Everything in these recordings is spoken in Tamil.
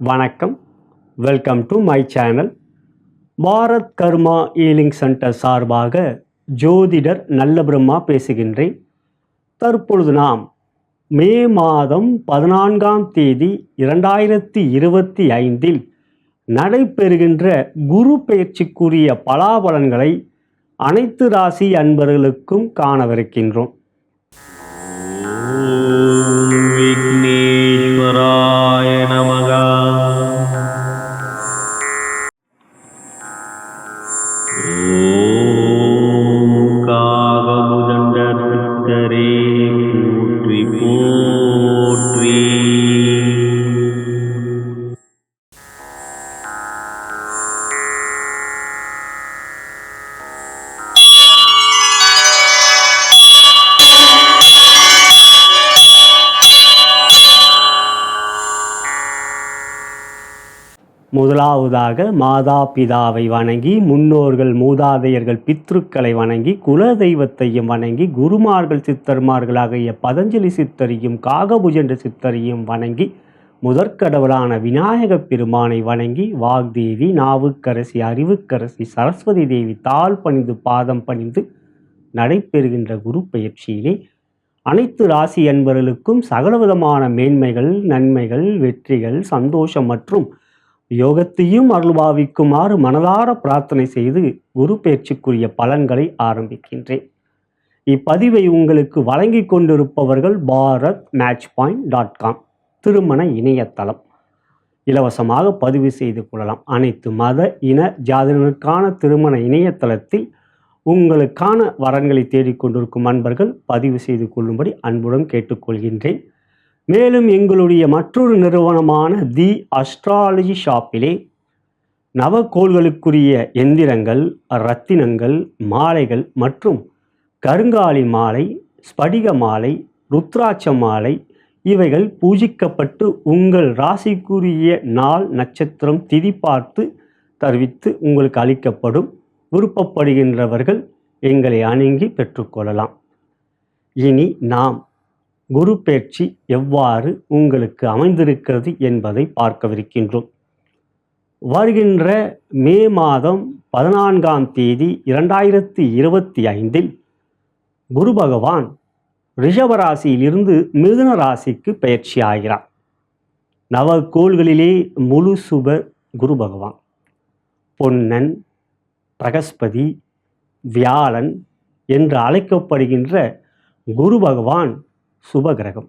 வணக்கம், welcome to my channel. Bharat karma healing centre சார்பாக ஜோதிடர் நல்ல பிரம்மா பேசுகின்றேன். தற்பொழுது நாம் மே மாதம் 14ஆம் தேதி 2025 நடைபெறுகின்ற குரு பெயர்ச்சிக்குரிய பலாபலன்களை அனைத்து ராசி அன்பர்களுக்கும் காணவிருக்கின்றோம். விக்னேஸ்வராய நமக. ஓம் காகபுதண்ட சித்தரே போற்றி போற்றி. முதலாவதாக மாதா பிதாவை வணங்கி, முன்னோர்கள் மூதாதையர்கள் பித்ருக்களை வணங்கி, குல தெய்வத்தையும் வணங்கி, குருமார்கள் சித்தர்மார்களாகிய பதஞ்சலி சித்தரையும் காகபுஜண்ட சித்தரையும் வணங்கி, முதற்கடவுளான விநாயகப் பெருமானை வணங்கி, வாக்தேவி, நாவுக்கரசி, அறிவுக்கரசி, சரஸ்வதி தேவி தாழ் பணிந்து பாதம் பணிந்து நடைபெறுகின்ற குரு பெயர்ச்சியிலே அனைத்து ராசி அன்பர்களுக்கும் சகலவிதமான மேன்மைகள், நன்மைகள், வெற்றிகள், சந்தோஷம் மற்றும் யோகத்தையும் அருள்பாவிக்குமாறு மனதார பிரார்த்தனை செய்து குரு பெயர்ச்சிக்குரிய பலன்களை ஆரம்பிக்கின்றேன். இப்பதிவை உங்களுக்கு வழங்கி கொண்டிருப்பவர்கள் bharatmatchpoint.com திருமண இணையதளம். இலவசமாக பதிவு செய்து கொள்ளலாம். அனைத்து மத இன ஜாதியினருக்கான திருமண இணையதளத்தில் உங்களுக்கான வரன்களை தேடிக்கொண்டிருக்கும் அன்பர்கள் பதிவு செய்து கொள்ளும்படி அன்புடன் கேட்டுக்கொள்கின்றேன். மேலும் எங்களுடைய மற்றொரு நிறுவனமான தி அஸ்ட்ராலஜி ஷாப்பிலே நவக்கோள்களுக்குரிய எந்திரங்கள், ரத்தினங்கள், மாலைகள் மற்றும் கருங்காலி மாலை, ஸ்படிக மாலை, ருத்ராட்ச மாலை இவைகள் பூஜிக்கப்பட்டு உங்கள் ராசிக்குரிய நாள், நட்சத்திரம், திதி பார்த்து தெரிவித்து உங்களுக்கு அளிக்கப்படும். விருப்பப்படுகின்றவர்கள் எங்களை அணுகி பெற்றுக்கொள்ளலாம். இனி நாம் குரு பெயர்ச்சி எவ்வாறு உங்களுக்கு அமைந்திருக்கிறது என்பதை பார்க்கவிருக்கின்றோம். வருகின்ற மே மாதம் 14ஆம் தேதி 2025 குரு பகவான் ரிஷபராசியிலிருந்து மிதுன ராசிக்கு பயிற்சி ஆகிறார். நவக்கோள்களிலே முழு சுப குரு பகவான். பொன்னன், பிரகஸ்பதி, வியாழன் என்று அழைக்கப்படுகின்ற குரு பகவான் சுபகிரகம்.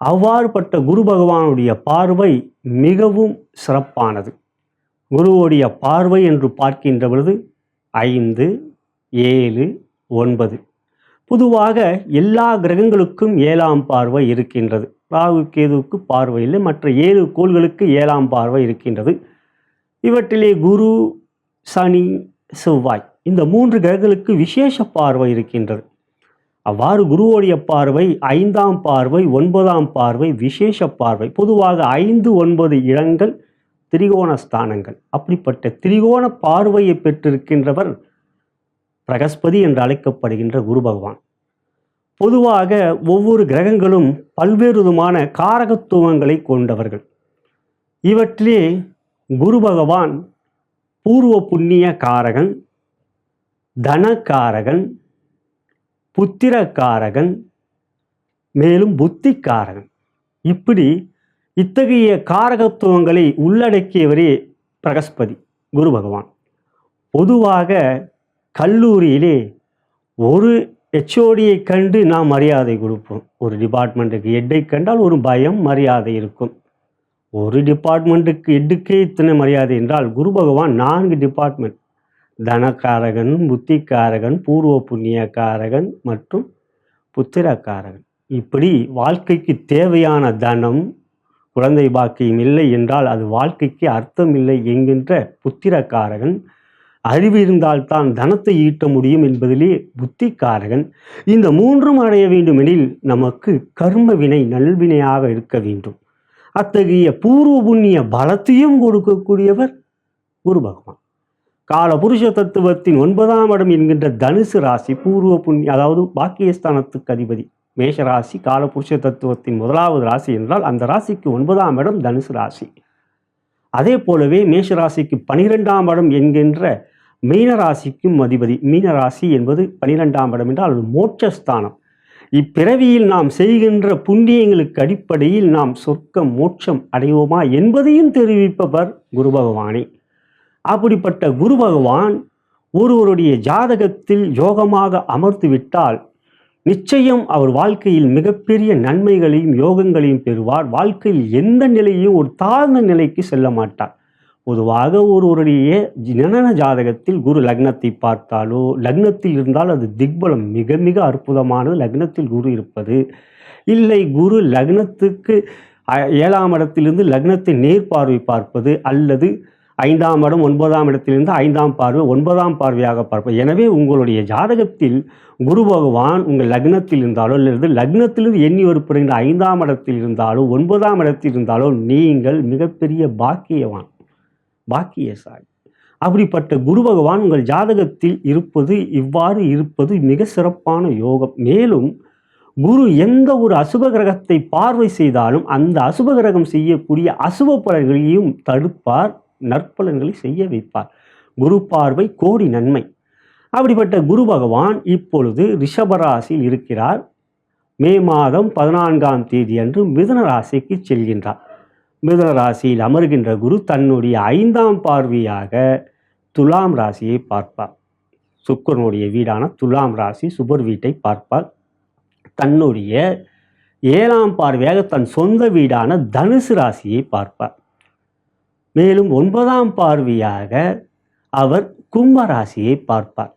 அவ்வாறுபட்ட குரு பகவானுடைய பார்வை மிகவும் சிறப்பானது. குருவுடைய பார்வை என்று பார்க்கின்ற பொழுது 5, 7, 9 பொதுவாக எல்லா கிரகங்களுக்கும் 7ஆம் பார்வை இருக்கின்றது. ராகு கேதுவுக்கு பார்வை இல்லை. மற்ற 7 கோள்களுக்கு 7ஆம் பார்வை இருக்கின்றது. இவற்றிலே குரு, சனி, செவ்வாய் இந்த 3 கிரகங்களுக்கு விசேஷ பார்வை இருக்கின்றது. அவ்வாறு குருவோடைய பார்வை 5ஆம் பார்வை, 9ஆம் பார்வை விசேஷ பார்வை. பொதுவாக 5, 9 இடங்கள் திரிகோண ஸ்தானங்கள். அப்படிப்பட்ட திரிகோண பார்வையை பெற்றிருக்கின்றவர் பிரகஸ்பதி என்று அழைக்கப்படுகின்ற குரு பகவான். பொதுவாக ஒவ்வொரு கிரகங்களும் பல்வேறு விதமான காரகத்துவங்களை கொண்டவர்கள். இவற்றிலே குரு பகவான் பூர்வ புண்ணிய காரகன், தனக்காரகன், புத்திரக்காரகன், மேலும் புத்திக்காரகன். இப்படி இத்தகைய காரகத்துவங்களை உள்ளடக்கியவரே பிரகஸ்பதி குரு பகவான். பொதுவாக கல்லூரியிலே ஒரு ஹெச்ஓடியை கண்டு நாம் மரியாதை கொடுப்போம். ஒரு டிபார்ட்மெண்ட்டுக்கு ஹெட்டை கண்டால் ஒரு பயம், மரியாதை இருக்கும். ஒரு டிபார்ட்மெண்ட்டுக்கு ஹெட்டுக்கே இத்தனை மரியாதை என்றால் குரு பகவான் 4 டிபார்ட்மெண்ட், தனக்காரகன், புத்திக்காரகன், பூர்வ புண்ணியக்காரகன் மற்றும் புத்திரக்காரகன். இப்படி வாழ்க்கைக்கு தேவையான தனம், குழந்தை பாக்கியம் இல்லை என்றால் அது வாழ்க்கைக்கு அர்த்தம் இல்லை என்கின்ற புத்திரக்காரகன், அறிவு இருந்தால்தான் தனத்தை ஈட்ட முடியும் என்பதிலே புத்திக்காரகன். இந்த 3ம் அடைய வேண்டுமெனில் நமக்கு கர்ம வினை நல்வினையாக இருக்க வேண்டும். அத்தகைய பூர்வ புண்ணிய பலத்தையும் கொடுக்கக்கூடியவர் குரு பகவான். காலபுருஷ தத்துவத்தின் 9ஆம் இடம் என்கின்ற தனுசு ராசி பூர்வ புண்ணிய, அதாவது பாக்கியஸ்தானத்துக்கு அதிபதி மேஷராசி காலபுருஷ தத்துவத்தின் முதலாவது ராசி என்றால் அந்த ராசிக்கு 9ஆம் இடம் தனுசு ராசி. அதே போலவே மேஷராசிக்கு 12ஆம் இடம் என்கின்ற மீனராசிக்கும் அதிபதி. மீனராசி என்பது 12ஆம் இடம் என்றால் அது மோட்சஸ்தானம். இப்பிறவியில் நாம் செய்கின்ற புண்ணியங்களுக்கு அடிப்படையில் நாம் சொர்க்கம் மோட்சம் அடைவோமா என்பதையும் தெரிவிப்பவர் குரு பகவானே. அப்படிப்பட்ட குரு பகவான் ஒருவருடைய ஜாதகத்தில் யோகமாக அமர்ந்து விட்டால் நிச்சயம் அவர் வாழ்க்கையில் மிகப்பெரிய நன்மைகளையும் யோகங்களையும் பெறுவார். வாழ்க்கையில் எந்த நிலையும் ஒரு தாழ்ந்த நிலைக்கு செல்ல மாட்டார். பொதுவாக ஒருவருடைய ஜனன ஜாதகத்தில் குரு லக்னத்தை பார்த்தாலோ, லக்னத்தில் இருந்தால் அது திக்பலம் மிக மிக அற்புதமானது. லக்னத்தில் குரு இருப்பது இல்லை, குரு லக்னத்துக்கு 7ஆம் இடத்திலிருந்து லக்னத்தை நேர்பார்வை பார்ப்பது, அல்லது 5ஆம் இடம் 9ஆம் இடத்திலிருந்து 5ஆம் பார்வை 9ஆம் பார்வையாக பார்ப்பது. எனவே உங்களுடைய ஜாதகத்தில் குரு பகவான் உங்கள் லக்னத்தில் இருந்தாலோ, அல்லது லக்னத்திலிருந்து எண்ணி வருப்புகின்ற 5ஆம் இடத்தில் இருந்தாலோ 9ஆம் இடத்தில் இருந்தாலோ நீங்கள் மிகப்பெரிய பாக்கியசாலி. அப்படிப்பட்ட குரு பகவான் உங்கள் ஜாதகத்தில் இவ்வாறு இருப்பது மிக சிறப்பான யோகம். மேலும் குரு எந்த ஒரு அசுப கிரகத்தை பார்வை செய்தாலும் அந்த அசுப கிரகம் செய்யக்கூடிய அசுப பலன்களையும் தடுப்பார், நற்பலன்களை செய்ய வைப்பார். குரு பார்வை கோடி நன்மை. அப்படிப்பட்ட குரு பகவான் இப்பொழுது ரிஷபராசியில் இருக்கிறார். மே மாதம் 14ஆம் தேதி அன்று மிதுன ராசிக்கு செல்கின்றார். மிதுன ராசியில் அமர்கின்ற குரு தன்னுடைய 5ஆம் பார்வையாக துலாம் ராசியை பார்ப்பார். சுக்கிரனுடைய வீடான துலாம் ராசி சுபர் வீட்டை பார்ப்பார். தன்னுடைய 7ஆம் பார்வையாக தன் சொந்த வீடான தனுசு ராசியை பார்ப்பார். மேலும் 9ஆம் பார்வையாக அவர் கும்பராசியை பார்ப்பார்.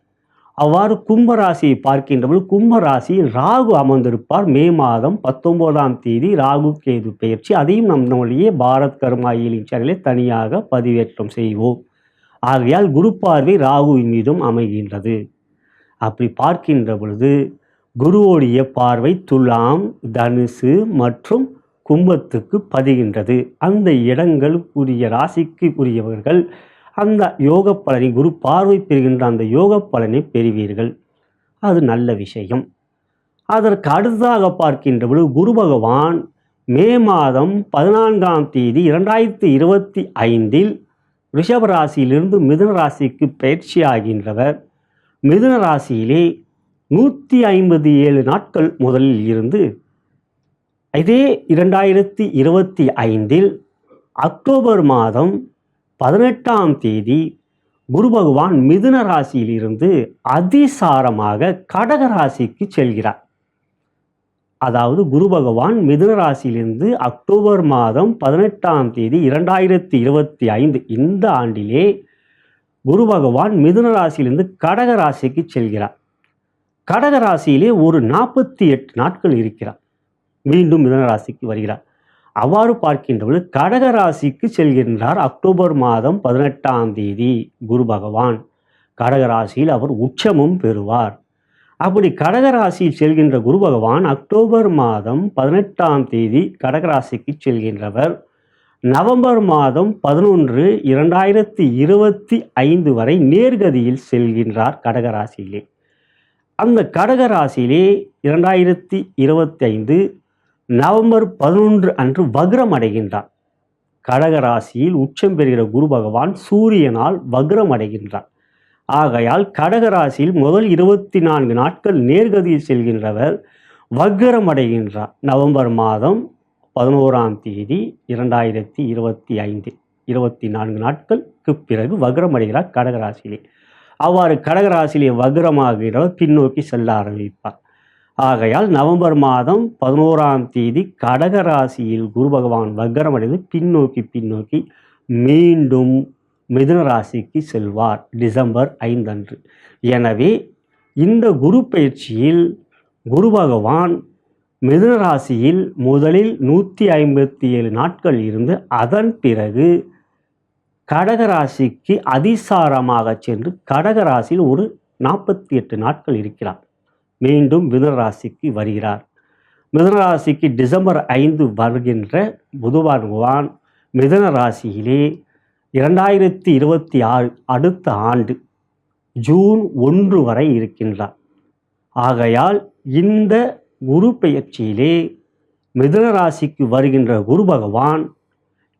அவ்வாறு கும்பராசியை பார்க்கின்றபோது கும்பராசியில் ராகு அமர்ந்திருப்பார். மே மாதம் 19ஆம் தேதி ராகு கேது பெயர்ச்சி. அதையும் நம்முடைய பாரத் கர்மா ஹீலிங் சேனலில் தனியாக பதிவேற்றம் செய்வோம். ஆகையால் குரு பார்வை ராகுவின் மீதும் அமைகின்றது. அப்படி பார்க்கின்ற பொழுது குருவோடைய பார்வை துலாம், தனுசு மற்றும் கும்பத்துக்கு பதிகின்றது. அந்த இடங்களுக்குரிய ராசிக்கு உரியவர்கள் அந்த யோக பலனை, குரு பார்வை பெறுகின்ற அந்த யோக பலனை பெறுவீர்கள். அது நல்ல விஷயம். அதற்கு அடுத்ததாக பார்க்கின்ற பொழுது குரு பகவான் மே மாதம் 14ஆம் தேதி 2025 ரிஷபராசியிலிருந்து மிதுன ராசிக்கு பயிற்சி ஆகின்றவர். மிதுன ராசியிலே 157 நாட்கள் முதலில் இருந்து இதே 2025 அக்டோபர் மாதம் 18ஆம் தேதி குரு பகவான் மிதுன ராசியிலிருந்து அதிசாரமாக கடக ராசிக்கு செல்கிறார். அதாவது குரு பகவான் மிதுன ராசியிலிருந்து அக்டோபர் மாதம் 18ஆம் தேதி 2025 இந்த ஆண்டிலே குரு பகவான் மிதுன ராசியிலிருந்து கடக ராசிக்கு செல்கிறார். கடக ராசியிலே ஒரு 48 நாட்கள் இருக்கிறார். மீண்டும் மிதுன ராசிக்கு வருகிறார். அவ்வாறு பார்க்கின்றபோது கடக ராசிக்கு செல்கின்றார். அக்டோபர் மாதம் 18ஆம் தேதி குரு பகவான் கடக ராசியில் அவர் உச்சமும் பெறுவார். அப்படி கடகராசியில் செல்கின்ற குரு பகவான் அக்டோபர் மாதம் 18ஆம் தேதி கடகராசிக்கு செல்கின்றவர். நவம்பர் மாதம் 11 2025 வரை நேர்கதியில் செல்கின்றார் கடகராசியிலே. அந்த கடகராசியிலே 2025 நவம்பர் 11 அன்று வக்ரம் அடைகின்றார். கடகராசியில் உச்சம் பெறுகிற குரு பகவான் சூரியனால் வக்ரம் அடைகின்றார். ஆகையால் கடகராசியில் முதல் 24 நாட்கள் நேர்கதியில் செல்கின்றவர் வக்ரம் அடைகின்றார். நவம்பர் மாதம் 11ஆம் தேதி 2025 24 நாட்களுக்கு பிறகு வக்ரம் அடைகிறார் கடகராசியிலே. அவ்வாறு கடகராசியிலே வக்ரமாகிறவர் பின்னோக்கி செல்ல ஆரம்பிப்பார். ஆகையால் நவம்பர் மாதம் 11ஆம் தேதி கடகராசியில் குரு பகவான் வக்ரம் அடைந்து பின்னோக்கி மீண்டும் மிதுன ராசிக்கு செல்வார் டிசம்பர் 5 அன்று. எனவே இந்த குரு பயிற்சியில் குரு பகவான் மிதுன ராசியில் முதலில் 157 நாட்கள் இருந்து அதன் பிறகு கடகராசிக்கு அதிசாரமாக சென்று கடகராசியில் ஒரு 48 நாட்கள் இருக்கிறார். மீண்டும் மிதுன ராசிக்கு வருகிறார். மிதுன ராசிக்கு டிசம்பர் 5 வருகின்ற புதன் மிதுன ராசியிலே 2026 அடுத்த ஆண்டு ஜூன் 1 வரை இருக்கின்றார். ஆகையால் இந்த குரு பெயர்ச்சியிலே மிதுன ராசிக்கு வருகின்ற குரு பகவான்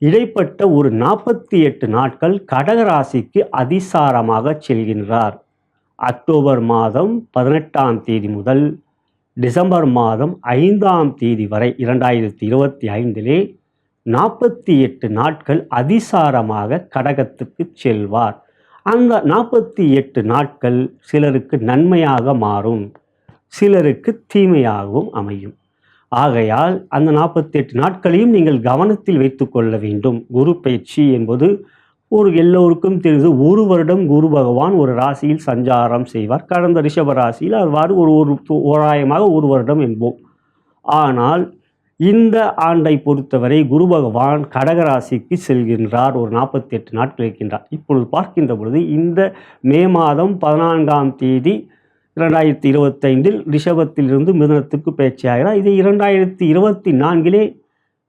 இடைப்பட்ட ஒரு 48 நாட்கள் கடகராசிக்கு அதிசாரமாக செல்கின்றார். அக்டோபர் மாதம் 18ஆம் தேதி முதல் டிசம்பர் மாதம் 5ஆம் தேதி வரை 2025 48 நாட்கள் அதிசாரமாக கடகத்துக்கு செல்வார். அந்த 48 நாட்கள் சிலருக்கு நன்மையாக மாறும், சிலருக்கு தீமையாகவும் அமையும். ஆகையால் அந்த 48 நாட்களையும் நீங்கள் கவனத்தில் வைத்து கொள்ள வேண்டும். குரு பயிற்சி என்பது எல்லோருக்கும் தெரிந்து ஒரு வருடம் குரு பகவான் ஒரு ராசியில் சஞ்சாரம் செய்வார். கடந்த ரிஷப ராசியில் அவ்வாறு தோராயமாக ஒரு வருடம் என்போம். ஆனால் இந்த ஆண்டை பொறுத்தவரை குரு பகவான் கடகராசிக்கு செல்கின்றார், ஒரு 48 நாட்கள் இருக்கின்றார். இப்பொழுது பார்க்கின்ற பொழுது இந்த மே மாதம் 14ஆம் தேதி 2025 ரிஷபத்திலிருந்து மிதுனத்துக்கு பயிற்சியாகிறார். இது 2024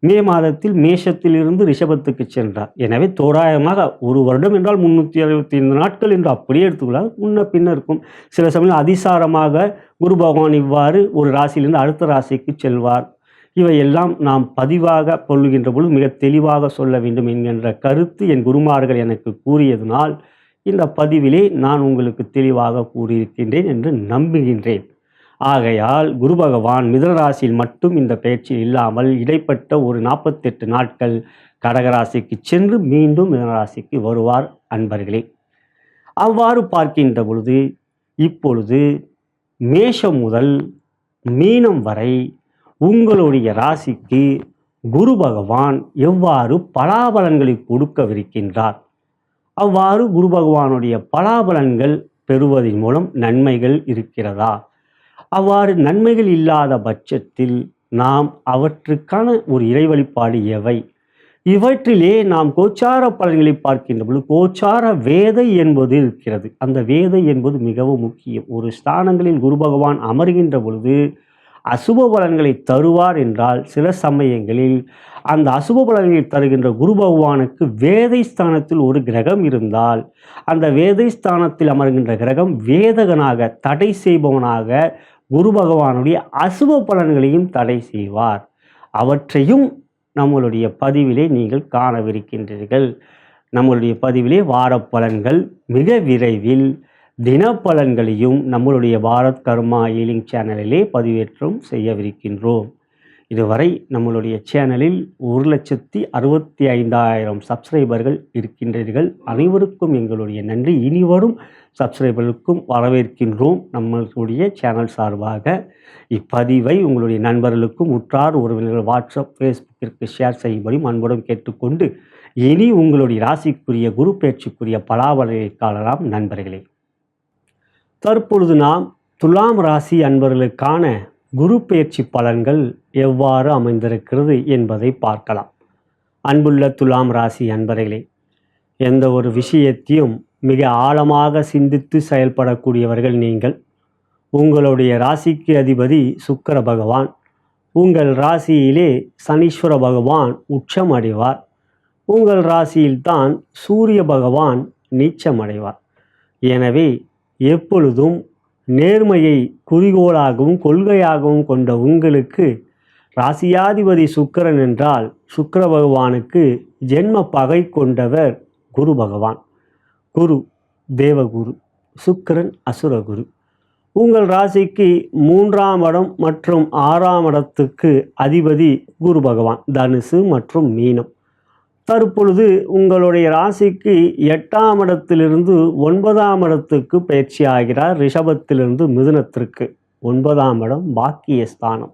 மே மாதத்தில் மேஷத்திலிருந்து ரிஷபத்துக்கு சென்றார். எனவே தோராயமாக ஒரு வருடம் என்றால் 365 நாட்கள் என்று அப்படியே எடுத்துக்கொள்ளார். முன்ன பின்ன இருக்கும். சில சமயம் அதிசாரமாக குரு பகவான் இவ்வாறு ஒரு ராசியிலிருந்து அடுத்த ராசிக்கு செல்வார். இவையெல்லாம் நாம் பதிவாக கொள்ளுகின்ற பொழுது மிக தெளிவாக சொல்ல வேண்டும் என்கின்ற கருத்து என் குருமார்கள் எனக்கு கூறியதனால் இந்த பதிவிலே நான் உங்களுக்கு தெளிவாக கூறியிருக்கின்றேன் என்று நம்புகின்றேன். ஆகையால் குரு பகவான் மிதுன ராசியில் மட்டும் இந்த பயிற்சி இல்லாமல் இடைப்பட்ட ஒரு 48 நாட்கள் கடகராசிக்கு சென்று மீண்டும் மிதுன ராசிக்கு வருவார் அன்பர்களே. அவ்வாறு பார்க்கின்ற பொழுது இப்பொழுது மேஷம் முதல் மீனம் வரை உங்களுடைய ராசிக்கு குரு பகவான் எவ்வாறு பலாபலன்களை கொடுக்கவிருக்கின்றார், அவ்வாறு குரு பகவானுடைய பலாபலன்கள் பெறுவதன் மூலம் நன்மைகள் இருக்கிறதா, அவ்வாறு நன்மைகள் இல்லாத பட்சத்தில் நாம் அவற்றுக்கான ஒரு இறை வழிபாடு எவை, இவற்றிலே நாம் கோச்சார பலன்களை பார்க்கின்ற பொழுது கோச்சார வேதை என்பது இருக்கிறது. அந்த வேதை என்பது மிகவும் முக்கியம். ஒரு ஸ்தானங்களில் குரு பகவான் அமர்கின்ற பொழுது அசுப பலன்களை தருவார் என்றால் சில சமயங்களில் அந்த அசுப பலன்களை தருகின்ற குரு பகவானுக்கு வேதை ஸ்தானத்தில் ஒரு கிரகம் இருந்தால் அந்த வேதை ஸ்தானத்தில் அமர்கின்ற கிரகம் வேதகனாக தடை செய்பவனாக குரு பகவானுடைய அசுப பலன்களையும் தடை செய்வார். அவற்றையும் நம்மளுடைய பதிவிலே நீங்கள் காணவிருக்கின்றீர்கள். நம்மளுடைய பதிவிலே வாரப்பலன்கள் மிக விரைவில் தினப்பலன்களையும் நம்மளுடைய பாரத் கர்மா ஹீலிங் சேனலிலே பதிவேற்றம் செய்யவிருக்கின்றோம். இதுவரை நம்மளுடைய சேனலில் 1,65,000 சப்ஸ்கிரைபர்கள் இருக்கின்றீர்கள். அனைவருக்கும் எங்களுடைய நன்றி. இனிவரும் சப்ஸ்கிரைபர்களுக்கும் வரவேற்கின்றோம். நம்மளுடைய சேனல் சார்பாக இப்பதிவை உங்களுடைய நண்பர்களுக்கும் உற்றார் உறவினர்கள் வாட்ஸ்அப் ஃபேஸ்புக்கிற்கு ஷேர் செய்யும்படி அன்புடன் கேட்டுக்கொண்டு இனி உங்களுடைய ராசிக்குரிய குரு பயிற்சிக்குரிய பலாபலனை காணலாம் நண்பர்களே. தற்பொழுது நாம் துலாம் ராசி அன்பர்களுக்கான குரு பயிற்சி பலன்கள் எவ்வாறு அமைந்திருக்கிறது என்பதை பார்க்கலாம். அன்புள்ள துலாம் ராசி அன்பர்களே, எந்த ஒரு விஷயத்தையும் மிக ஆழமாக சிந்தித்து செயல்படக்கூடியவர்கள் நீங்கள். உங்களுடைய ராசிக்கு அதிபதி சுக்கிர பகவான், உங்கள் ராசியிலே சனீஸ்வர பகவான் உச்சம் அடைவார். உங்கள் ராசியில்தான் சூரிய பகவான் நீச்சமடைவார். எனவே எப்பொழுதும் நேர்மையை குறிக்கோளாகவும் கொள்கையாகவும் கொண்ட உங்களுக்கு ராசியாதிபதி சுக்கிரன் என்றால் சுக்கிர பகவானுக்கு ஜென்ம பகை கொண்டவர் குரு பகவான். குரு தேவகுரு, சுக்கிரன் அசுரகுரு. உங்கள் ராசிக்கு 3ஆம் இடம் மற்றும் 6ஆம் இடத்துக்கு அதிபதி குரு பகவான், தனுசு மற்றும் மீனம். தற்பொழுது உங்களுடைய ராசிக்கு 8ஆம் இடத்திலிருந்து 9ஆம் இடத்துக்கு பயிற்சி ஆகிறார். ரிஷபத்திலிருந்து மிதுனத்திற்கு. 9ஆம் இடம் பாக்கியஸ்தானம்.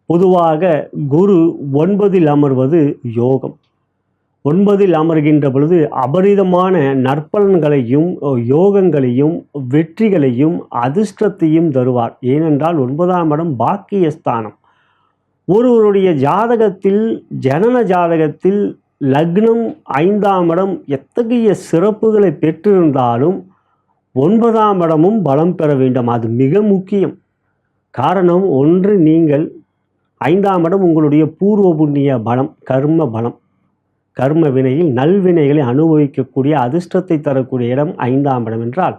பொதுவாக குரு 9இல் அமர்வது யோகம். 9இல் அமர்கின்ற பொழுது அபரிதமான நற்பலன்களையும் யோகங்களையும் வெற்றிகளையும் அதிர்ஷ்டத்தையும் தருவார். ஏனென்றால் 9ஆம் இடம் பாக்கியஸ்தானம். ஒருவருடைய ஜாதகத்தில் ஜனன ஜாதகத்தில் லக்னம் 5ஆம் இடம் எத்தகைய சிறப்புகளை பெற்றிருந்தாலும் 9ஆம் இடமும் பலம் பெற வேண்டும். அது மிக முக்கியம். காரணம், ஒன்று, நீங்கள் 5ஆம் இடம் உங்களுடைய பூர்வ புண்ணிய பலம், கர்ம பலம். கர்ம வினையில் நல்வினைகளை அனுபவிக்கக்கூடிய அதிர்ஷ்டத்தை தரக்கூடிய இடம் 5ஆம் இடம் என்றால்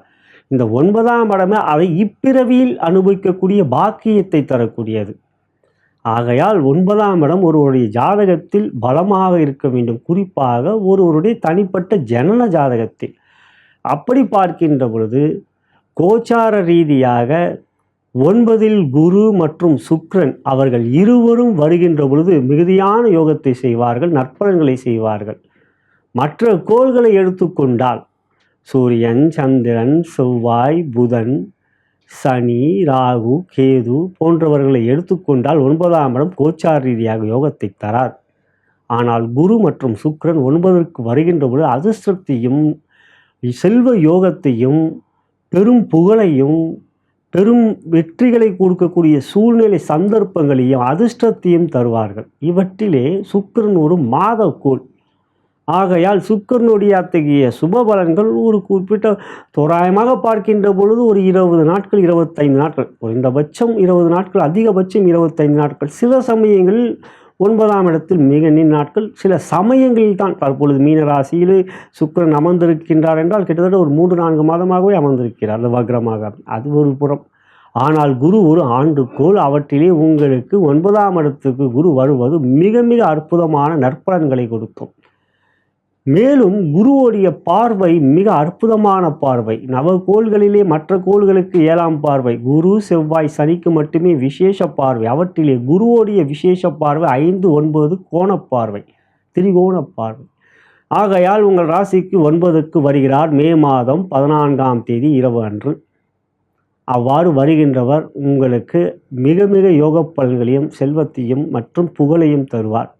இந்த 9ஆம் இடமே அதை இப்பிறவியில் அனுபவிக்கக்கூடிய பாக்கியத்தை தரக்கூடியது. ஆகையால் 9ஆம் இடம் ஒருவருடைய ஜாதகத்தில் பலமாக இருக்க வேண்டும், குறிப்பாக ஒருவருடைய தனிப்பட்ட ஜனன ஜாதகத்தில். அப்படி பார்க்கின்ற பொழுது கோச்சார ரீதியாக 9இல் குரு மற்றும் சுக்கிரன் அவர்கள் இருவரும் வருகின்ற பொழுது மிகுதியான யோகத்தை செய்வார்கள், நற்பலன்களை செய்வார்கள். மற்ற கோள்களை எடுத்துக்கொண்டால் சூரியன், சந்திரன், செவ்வாய், புதன், சனி, ராகு, கேது போன்றவர்களை எடுத்துக்கொண்டால் 9ஆம் இடம் கோச்சார ரீதியாக யோகத்தை தரார். ஆனால் குரு மற்றும் சுக்கிரன் 9ற்கு வருகின்ற பொழுது அதிர்ஷ்டத்தையும் செல்வ யோகத்தையும் பெரும் புகழையும் பெரும் வெற்றிகளை கொடுக்கக்கூடிய சூழ்நிலை சந்தர்ப்பங்களையும் அதிர்ஷ்டத்தையும் தருவார்கள். இவற்றிலே சுக்கிரன் ஒரு மாதக்கோள். ஆகையால் சுக்கிரனுடைய அத்தகைய சுப பலன்கள் ஒரு குறிப்பிட்ட தோராயமாக பார்க்கின்ற பொழுது ஒரு 20 நாட்கள் 25 நாட்கள், குறைந்தபட்சம் 20 நாட்கள், அதிகபட்சம் 25 நாட்கள். சில சமயங்களில் 9ஆம் இடத்தில் மிக நீண்ட நாட்கள், சில சமயங்களில் தான். தற்பொழுது மீன ராசியில் சுக்கிரன் அமர்ந்திருக்கின்றார் என்றால் கிட்டத்தட்ட ஒரு 3-4 மாதமாகவே அமர்ந்திருக்கிறார், அது வக்ரமாக. அது ஒரு புறம். ஆனால் குரு ஒரு ஆண்டுக்கோள். அவற்றிலே உங்களுக்கு 9ஆம் இடத்துக்கு குரு வருவது மிக மிக அற்புதமான நற்பலன்களை கொடுக்கும். மேலும் குருவுடைய பார்வை மிக அற்புதமான பார்வை. நவகோள்களிலே மற்ற கோள்களுக்கு 7ஆம் பார்வை, குரு செவ்வாய் சனிக்கு மட்டுமே விசேஷ பார்வை. அவற்றிலே குருவுடைய விசேஷ பார்வை 5, 9 கோணப்பார்வை, திரிகோண பார்வை. ஆகையால் உங்கள் ராசிக்கு 9க்கு வருகிறார் மே மாதம் 14ஆம் தேதி இரவு அன்று. அவ்வாறு வருகின்றவர் உங்களுக்கு மிக மிக யோக பலன்களையும் செல்வத்தையும் மற்றும் புகழையும் தருவார்.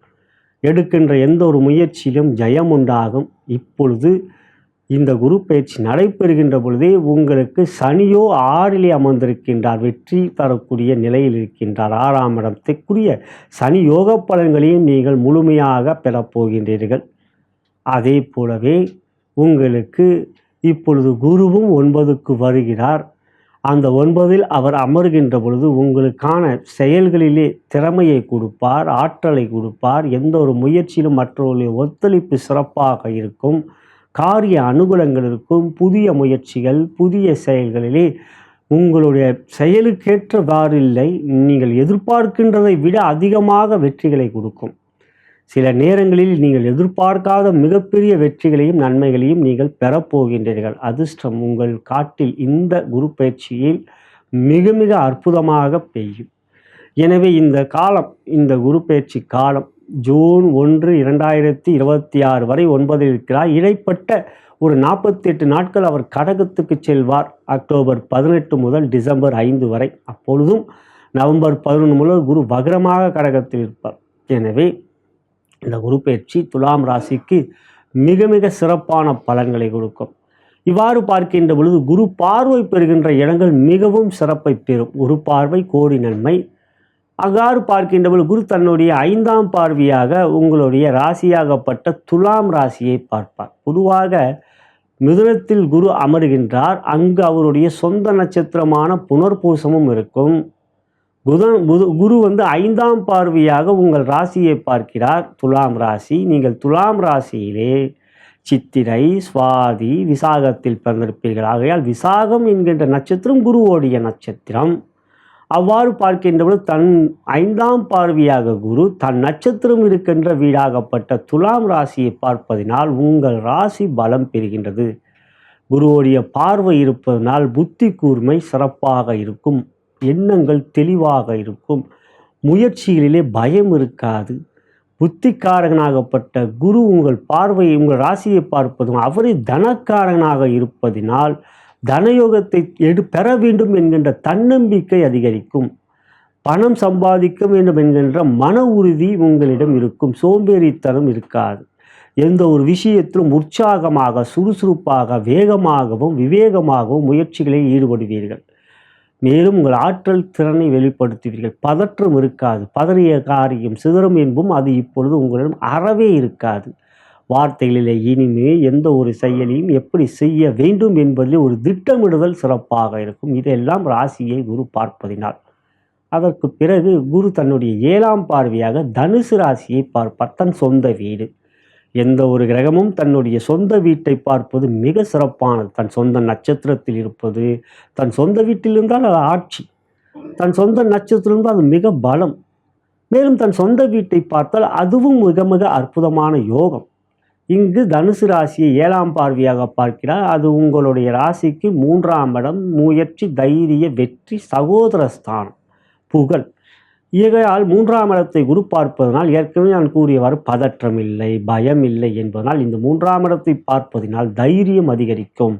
எடுக்கின்ற எந்த ஒரு முயற்சியிலும் ஜெயம் உண்டாகும். இப்பொழுது இந்த குரு பயிற்சி நடைபெறுகின்ற பொழுதே உங்களுக்கு சனியோ 6லே அமர்ந்திருக்கின்றார், வெற்றி தரக்கூடிய நிலையில் இருக்கின்றார். 6ஆம் இடத்துக்குரிய சனி யோக பலன்களையும் நீங்கள் முழுமையாக பெறப்போகின்றீர்கள். அதே போலவே உங்களுக்கு இப்பொழுது குருவும் 9க்கு வருகிறார். அந்த 9இல் அவர் அமர்கின்ற பொழுது உங்களுக்கான செயல்களிலே திறமையை கொடுப்பார், ஆற்றலை கொடுப்பார். எந்த ஒரு முயற்சியிலும் மற்றவர்களுடைய ஒத்துழைப்பு சிறப்பாக இருக்கும், காரிய அனுகூலங்கள் இருக்கும். புதிய முயற்சிகள், புதிய செயல்களிலே உங்களுடைய செயலுக்கேற்றவாறு இல்லை, நீங்கள் எதிர்பார்க்கின்றதை விட அதிகமாக வெற்றிகளை கொடுக்கும். சில நேரங்களில் நீங்கள் எதிர்பார்க்காத மிகப்பெரிய வெற்றிகளையும் நன்மைகளையும் நீங்கள் பெறப்போகின்றீர்கள். அதிர்ஷ்டம் உங்கள் காட்டில் இந்த குரு பயிற்சியில் மிக மிக அற்புதமாக பெய்யும். எனவே இந்த காலம், இந்த குரு பயிற்சி காலம் ஜூன் 1, 2026 வரை 9இல் இருக்கிறார். இடைப்பட்ட ஒரு 48 நாட்கள் அவர் கடகத்துக்கு செல்வார், அக்டோபர் 18 முதல் டிசம்பர் 5 வரை. அப்பொழுதும் நவம்பர் 11 முதல் குரு வக்ரமாக கடகத்தில் இருப்பார். எனவே இந்த குரு பயிற்சி துலாம் ராசிக்கு மிக மிக சிறப்பான பலன்களை கொடுக்கும். இவ்வாறு பார்க்கின்ற பொழுது குரு பார்வை பெறுகின்ற இடங்கள் மிகவும் சிறப்பை பெறும். குரு பார்வை கோடி நன்மை. அவ்வாறு பார்க்கின்ற பொழுது குரு தன்னுடைய 5ஆம் பார்வையாக உங்களுடைய ராசியாகப்பட்ட துலாம் ராசியை பார்ப்பார். பொதுவாக மிதுனத்தில் குரு அமர்கின்றார். அங்கு அவருடைய சொந்த நட்சத்திரமான புனர்பூசமும் இருக்கும். குரு 5ஆம் பார்வையாக உங்கள் ராசியை பார்க்கிறார், துலாம் ராசி. நீங்கள் துலாம் ராசியிலே சித்திரை, சுவாதி, விசாகத்தில் பிறந்திருப்பீர்கள். ஆகையால் விசாகம் என்கின்ற நட்சத்திரம் குருவோடைய நட்சத்திரம். அவ்வாறு பார்க்கின்றபோது தன் 5ஆம் பார்வையாக குரு தன் நட்சத்திரம் இருக்கின்ற வீடாகப்பட்ட துலாம் ராசியை பார்ப்பதினால் உங்கள் ராசி பலம் பெறுகின்றது. குருவோடைய பார்வை இருப்பதனால் புத்தி கூர்மை சிறப்பாக இருக்கும், எண்ணங்கள் தெளிவாக இருக்கும், முயற்சிகளிலே பயம் இருக்காது. புத்திக்காரகனாகப்பட்ட குரு உங்கள் பார்வையை, உங்கள் ராசியை பார்ப்பதும் அவரே தனக்காரகனாக இருப்பதினால் தனயோகத்தை பெற வேண்டும் என்கின்ற தன்னம்பிக்கை அதிகரிக்கும். பணம் சம்பாதிக்க வேண்டும் என்கின்ற மன உறுதி உங்களிடம் இருக்கும். சோம்பேறித்தனம் இருக்காது. எந்த ஒரு விஷயத்திலும் உற்சாகமாக, சுறுசுறுப்பாக, வேகமாகவும் விவேகமாகவும் முயற்சிகளில் ஈடுபடுவீர்கள். மேலும் உங்கள் ஆற்றல் திறனை வெளிப்படுத்துவீர்கள். பதற்றம் இருக்காது. பதறிய காரியம் சிதறும் என்பதும் அது இப்பொழுது உங்களிடம் அறவே இருக்காது. வார்த்தைகளிலே இனிமே எந்த ஒரு செயலையும் எப்படி செய்ய வேண்டும் என்பதில் ஒரு திட்டமிடுதல் சிறப்பாக இருக்கும். இதெல்லாம் ராசியை குரு பார்ப்பதினால். அதற்கு பிறகு குரு தன்னுடைய 7ஆம் பார்வையாக தனுசு ராசியை பார்ப்பார், தன் சொந்த வீடு. எந்த ஒரு கிரகமும் தன்னுடைய சொந்த வீட்டை பார்ப்பது மிக சிறப்பானது. தன் சொந்த நட்சத்திரத்தில் இருப்பது, தன் சொந்த வீட்டில் இருந்தால் அது ஆட்சி, தன் சொந்த நட்சத்திரம் இருந்தால் அது மிக பலம். மேலும் தன் சொந்த வீட்டை பார்த்தால் அதுவும் மிக மிக அற்புதமான யோகம். இங்கு தனுசு ராசியை 7ஆம் பார்வையாக பார்க்கிறார். அது உங்களுடைய ராசிக்கு 3ஆம் இடம், முயற்சி, தைரிய, வெற்றி, சகோதர ஸ்தானம், புகழ். இவையால் 3ஆம் இடத்தை குரு பார்ப்பதனால் ஏற்கனவே நான் கூறியவாறு பதற்றம் இல்லை, பயம் இல்லை என்பதனால் இந்த 3ஆம் இடத்தை பார்ப்பதினால் தைரியம் அதிகரிக்கும்,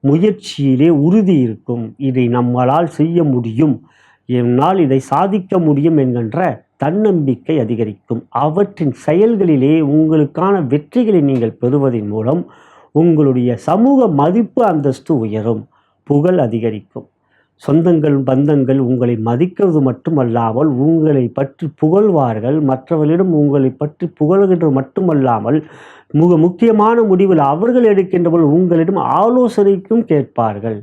முயற்சியிலே உறுதி இருக்கும். இதை நம்மளால் செய்ய முடியும், என்னால் இதை சாதிக்க முடியும் என்கின்ற தன்னம்பிக்கை அதிகரிக்கும். அவற்றின் செயல்களிலே உங்களுக்கான வெற்றிகளை நீங்கள் பெறுவதன் மூலம் உங்களுடைய சமூக மதிப்பு அந்தஸ்து உயரும், புகழ் அதிகரிக்கும். சொந்தங்கள் பந்தங்கள் உங்களை மதிக்கிறது மட்டுமல்லாமல் உங்களை பற்றி புகழ்வார்கள். மற்றவர்களிடம் உங்களை பற்றி புகழ்கின்ற மட்டுமல்லாமல் மிக முக்கியமான முடிவில் அவர்கள் எடுக்கின்றவர்கள் உங்களிடம் ஆலோசனைக்கும் கேட்பார்கள்.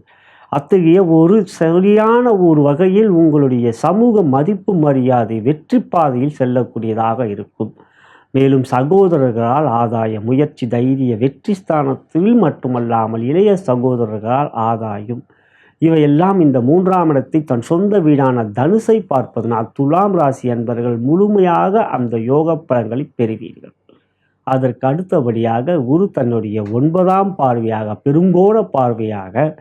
அத்தகைய ஒரு சரியான ஒரு வகையில் உங்களுடைய சமூக மதிப்பு மரியாதை வெற்றி பாதையில் செல்லக்கூடியதாக இருக்கும். மேலும் சகோதரர்களால் ஆதாயம், முயற்சி, தைரிய, வெற்றி ஸ்தானத்தில் மட்டுமல்லாமல் இளைய சகோதரர்களால் ஆதாயம். இவையெல்லாம் இந்த 3ஆம் இடத்தை தன் சொந்த வீடான தனுசை பார்ப்பதனால் துலாம் ராசி அன்பர்கள் முழுமையாக அந்த யோக பலன்களை பெறுவீர்கள். அதற்கு அடுத்தபடியாக குரு தன்னுடைய 9ஆம் பார்வையாக பெருங்கோண பார்வையாக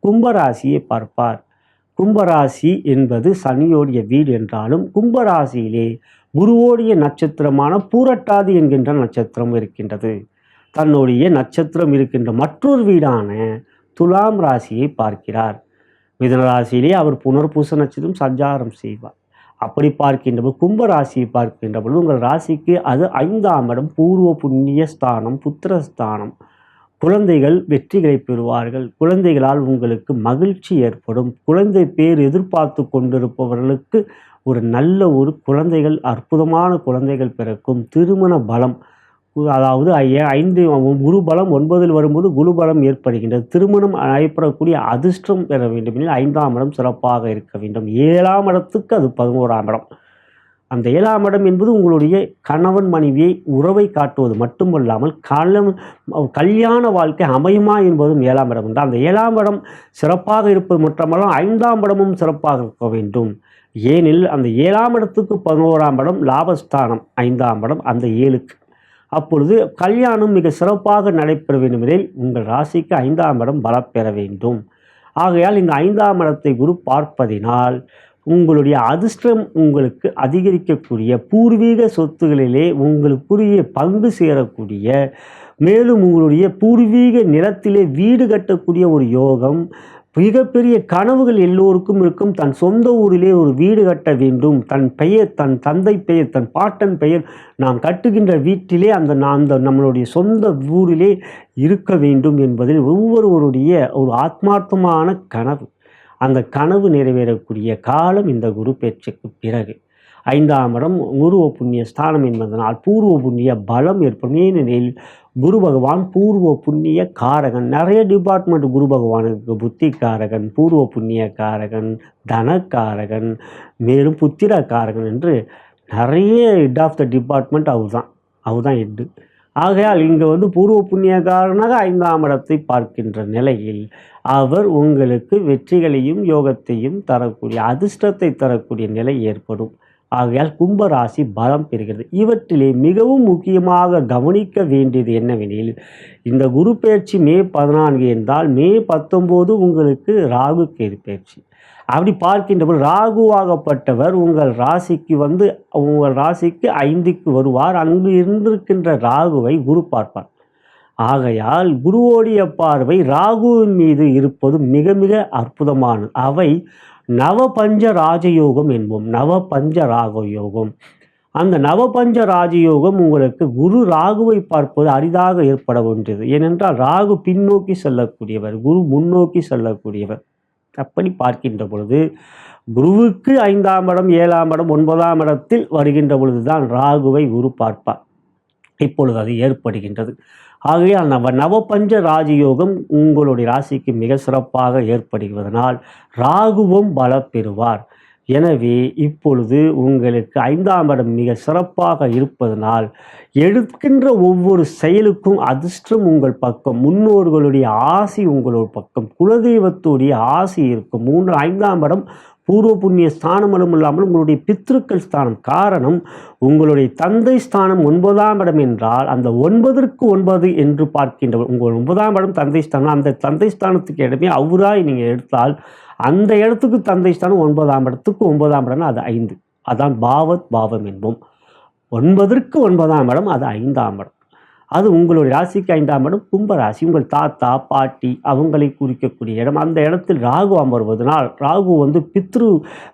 கும்பராசியை பார்ப்பார். கும்பராசி என்பது சனியோடைய வீடு என்றாலும் கும்பராசியிலே குருவோடைய நட்சத்திரமான பூரட்டாதி என்கின்ற நட்சத்திரம் இருக்கின்றது. தன்னுடைய நட்சத்திரம் இருக்கின்ற மற்றொரு வீடான துலாம் ராசியை பார்க்கிறார். மிதுன ராசியிலே அவர் புனர்பூச நட்சத்திரம் சஞ்சாரம் செய்வார். அப்படி பார்க்கின்றபோது கும்பராசியை பார்க்கின்ற பொழுது உங்கள் ராசிக்கு அது 5ஆம் இடம், பூர்வ புண்ணிய ஸ்தானம், புத்திரஸ்தானம். குழந்தைகள் வெற்றிகளை பெறுவார்கள். குழந்தைகளால் உங்களுக்கு மகிழ்ச்சி ஏற்படும். குழந்தை பேர் எதிர்பார்த்து கொண்டிருப்பவர்களுக்கு ஒரு நல்ல ஒரு குழந்தைகள், அற்புதமான குழந்தைகள் பிறக்கும். திருமண பலம், அதாவது 5 குரு பலம் 9இல் வரும்போது குரு பலம் ஏற்படுகின்றது. திருமணம் ஏற்படக்கூடிய அதிர்ஷ்டம் பெற வேண்டும் எனில் 5ஆம் இடம் சிறப்பாக இருக்க வேண்டும். 7ஆம் இடத்துக்கு அது 11ஆம் இடம். அந்த 7ஆம் இடம் என்பது உங்களுடைய கணவன் மனைவியை உறவை காட்டுவது மட்டுமல்லாமல் கல்யாண வாழ்க்கை அமையுமா என்பதும் 7ஆம் இடம் என்றால் அந்த 7ஆம் இடம் சிறப்பாக இருப்பது மட்டுமல்ல 5ஆம் இடமும் சிறப்பாக இருக்க வேண்டும். ஏனில் அந்த 7ஆம் இடத்துக்கு 11ஆம் இடம் லாபஸ்தானம், 5ஆம் இடம் அந்த 7க்கு. அப்பொழுது கல்யாணம் மிக சிறப்பாக நடைபெற வேண்டும் எனில் உங்கள் ராசிக்கு 5ஆம் இடம் பலப்பெற வேண்டும். ஆகையால் இந்த 5ஆம் இடத்தை குரு பார்ப்பதினால் உங்களுடைய அதிர்ஷ்டம் உங்களுக்கு அதிகரிக்கக்கூடிய, பூர்வீக சொத்துகளிலே உங்களுக்குரிய பங்கு சேரக்கூடிய, மேலும் உங்களுடைய பூர்வீக நிலத்திலே வீடு கட்டக்கூடிய ஒரு யோகம், மிகப்பெரிய கனவுகள் எல்லோருக்கும் இருக்கும். தன் சொந்த ஊரிலே ஒரு வீடு கட்ட வேண்டும், தன் பெயர், தன் தந்தை பெயர், தன் பாட்டன் பெயர் நாம் கட்டுகின்ற வீட்டிலே அந்த நம்மளுடைய சொந்த ஊரிலே இருக்க வேண்டும் என்பதில் ஒவ்வொருவருடைய ஒரு ஆத்மார்த்தமான கனவு. அந்த கனவு நிறைவேறக்கூடிய காலம் இந்த குரு பேச்சுக்கு பிறகு. 5ஆம் இடம் குருவ புண்ணிய ஸ்தானம் என்பதனால் பூர்வ புண்ணிய பலம் ஏற்படும். ஏனெனில் குரு பகவான் பூர்வ புண்ணிய காரகன். நிறைய டிபார்ட்மெண்ட் குரு பகவானுக்கு, புத்தி காரகன், பூர்வ புண்ணிய காரகன், தனக்காரகன், மேலும் புத்திர காரகன் என்று நிறைய ஹெட் ஆஃப் த டிபார்ட்மெண்ட் அவர் தான் ஹெட்டு. ஆகையால் இங்கே பூர்வ புண்ணியக்காரனாக 5ஆம் இடத்தை பார்க்கின்ற நிலையில் அவர் உங்களுக்கு வெற்றிகளையும் யோகத்தையும் தரக்கூடிய, அதிர்ஷ்டத்தை தரக்கூடிய நிலை ஏற்படும். ஆகையால் கும்பராசி பலம் பெறுகிறது. இவற்றிலே மிகவும் முக்கியமாக கவனிக்க வேண்டியது என்னவெனில், இந்த குரு பயிற்சி மே 14 என்றால் மே 19 உங்களுக்கு ராகு கேது பயிற்சி. அப்படி பார்க்கின்றபோது ராகுவாகப்பட்டவர் உங்கள் ராசிக்கு உங்கள் ராசிக்கு 5க்கு வருவார். அங்கு இருந்திருக்கின்ற ராகுவை குரு பார்ப்பார். ஆகையால் குருவோடைய பார்வை ராகுவின் மீது இருப்பது மிக மிக அற்புதமானது. அவை நவபஞ்ச ராஜயோகம் என்போம். நவபஞ்ச ராகயோகம். அந்த நவபஞ்ச ராஜயோகம் உங்களுக்கு குரு ராகுவை பார்ப்பது அரிதாக ஏற்பட ஒன்றது. ஏனென்றால் ராகு பின்னோக்கி செல்லக்கூடியவர், குரு முன்னோக்கி செல்லக்கூடியவர். அப்படி பார்க்கின்ற பொழுது குருவுக்கு 5ஆம் இடம், 7ஆம் இடம், 9ஆம் இடத்தில் வருகின்ற பொழுதுதான் ராகுவை குரு பார்ப்பார். இப்பொழுது அது ஏற்படுகின்றது. ஆகையால் நவபஞ்ச ராஜயோகம் உங்களுடைய ராசிக்கு மிக சிறப்பாக ஏற்படுவதனால் ராகுவும் பல பெறுவார். எனவே இப்பொழுது உங்களுக்கு 5ஆம் இடம் மிக சிறப்பாக இருப்பதனால் எடுக்கின்ற ஒவ்வொரு செயலுக்கும் அதிர்ஷ்டம் உங்கள் பக்கம், முன்னோர்களுடைய ஆசி உங்களோட பக்கம், குலதெய்வத்துடைய ஆசி இருக்கும். 5ஆம் இடம் பூர்வ புண்ணிய ஸ்தானம் மட்டும் இல்லாமல் உங்களுடைய பித்ருக்கள் ஸ்தானம். காரணம், உங்களுடைய தந்தை ஸ்தானம் 9ஆம் இடம் என்றால் அந்த 9ற்கு 9 என்று பார்க்கின்றவர். உங்கள் 9ஆம் இடம் தந்தை ஸ்தானம். அந்த தந்தை ஸ்தானத்துக்கு இடமே அவுராய் நீங்கள் எடுத்தால் அந்த இடத்துக்கு தந்தை ஸ்தானம் 9ஆம் இடத்துக்கு 9ஆம் இடம், அது 5. அதான் பாவத் பாவம் என்போம். 9ற்கு 9ஆம் இடம், அது 5ஆம் இடம். அது உங்களுடைய ராசிக்கு 5ஆம் இடம் கும்பராசி. உங்கள் தாத்தா பாட்டி அவங்களை குறிக்கக்கூடிய இடம். அந்த இடத்தில் ராகு அமர்வதனால், ராகு பித்ரு,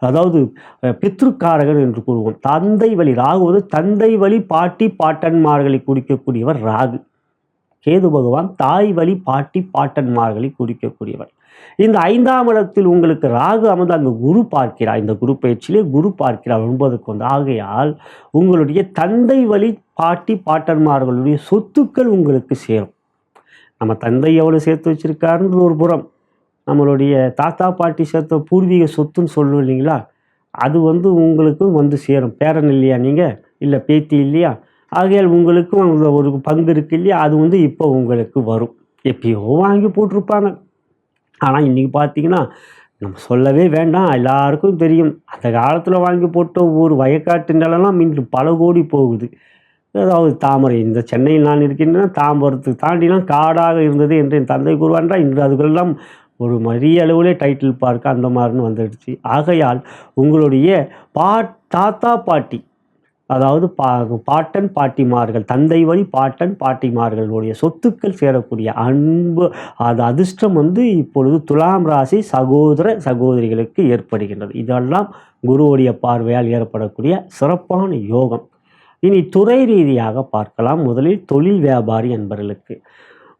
அதாவது பித்ருக்காரகன் என்று கூறுவோம். தந்தை வழி ராகு தந்தை வழி பாட்டி பாட்டன்மார்களை குறிக்கக்கூடியவர் ராகு. கேது பகவான் தாய் வழி பாட்டி பாட்டன்மார்களை குறிக்கக்கூடியவர். இந்த 5ஆம் இடத்தில் உங்களுக்கு ராகு அமர்ந்து அங்கு குரு பார்க்கிறார். இந்த குரு பயிற்சியிலே குரு பார்க்கிறார் 9க்கு 1. ஆகையால் உங்களுடைய தந்தை வழி பாட்டி பாட்டன்மார்களுடைய சொத்துக்கள் உங்களுக்கு சேரும். நம்ம தந்தை எவ்வளோ சேர்த்து வச்சிருக்காருன்றது ஒரு புறம், நம்மளுடைய தாத்தா பாட்டி சேர்த்த பூர்வீக சொத்துன்னு சொல்லுவோம் இல்லைங்களா, அது உங்களுக்கு சேரும். பேரன் இல்லையா நீங்கள், இல்லை பேத்தி இல்லையா, ஆகையால் உங்களுக்கும் ஒரு பங்கு இருக்கு இல்லையா, அது இப்போ உங்களுக்கு வரும். எப்பயோ வாங்கி போட்டிருப்பாங்க. ஆனால் இன்றைக்கி பார்த்தீங்கன்னா நம்ம சொல்லவே வேண்டாம், எல்லாருக்கும் தெரியும். அந்த காலத்தில் வாங்கி போட்ட ஒரு வயக்காட்டு நிலம்லாம் இன்று பல கோடி போகுது. அதாவது தாமரை, இந்த சென்னையில் நான் இருக்கின்றன, தாம்பரத்து தாண்டிலாம் காடாக இருந்தது என்று என் தந்தை கூறுவான்றால் இன்று அதுக்கெல்லாம் ஒரு மரிய அளவிலே டைட்டில் பார்க்க அந்த மாதிரின்னு வந்துடுச்சு. ஆகையால் உங்களுடைய தாத்தா பாட்டி, அதாவது பாட்டன் பாட்டிமார்கள், தந்தை வழி பாட்டன் பாட்டிமார்களுடைய சொத்துக்கள் சேரக்கூடிய அன்பு, அது அதிர்ஷ்டம் இப்பொழுது துலாம் ராசி சகோதர சகோதரிகளுக்கு ஏற்படுகின்றது. இதெல்லாம் குருவுடைய பார்வையால் ஏற்படக்கூடிய சிறப்பான யோகம். இனி துறை ரீதியாக பார்க்கலாம். முதலில் தொழில் வியாபாரி என்பவர்களுக்கு